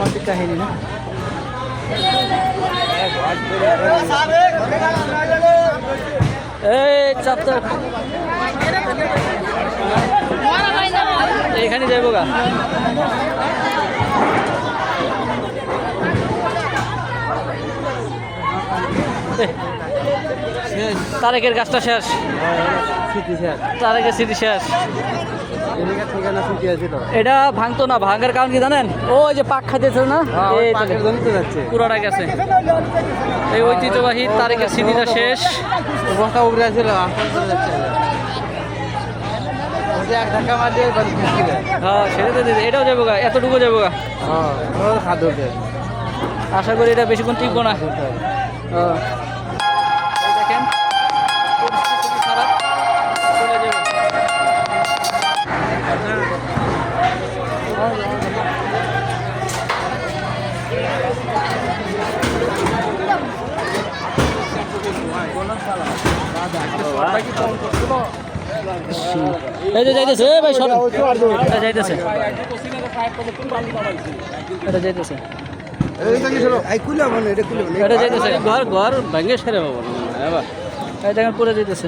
মর্মান্তিক কাহিনী না। এই চাপটা এখানে যাইব গা। তারেকের গাছটা শেষ, তারেকের স্মৃতি শেষ। এটা ভাঙতো না, ভাঙার কারণ কি জানেন? ওই যে পাক খাইতেছে না, পুরোটা গেছে। এই ঐতিহ্যবাহী তারেকের স্মৃতিটা শেষ। হ্যাঁ সেটা তো দিদি, এটাও যাবো গা, এতটুকু যাবো গা। আশা করি এটা বেশিক্ষণ টিকবো না। দেখেন পরিস্থিতি খুবই খারাপ, চলে যাবে। এই যে যাইতেছে ভাই, সরেন। এটা যাইতেছে, এটা যাইতেছে, এটা যাইতেছে। ঘর ঘর ভেঙে সেরে পাবো না এবার। এই দেখেন পরে যাইতেছে,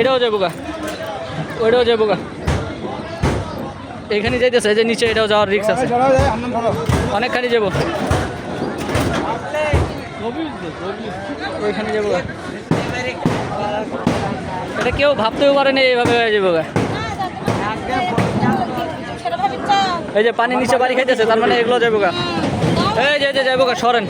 এটাও যাবো গা, ওইটাও যাবো গা। এইখানে যাইতেছে, এই যে নিচে, এটাও যাওয়ার রিস্ক আছে, অনেকখানি যাবো। ওইখানে যাবো গা। এটা কেউ ভাবতেও পারেনি এইভাবে হয়ে যাবো গা। এই যে পানি নিচে বাড়ি খাইতেছে, তার মানে এগুলো যাবো গা। এই যে যাবো গা, সরেন।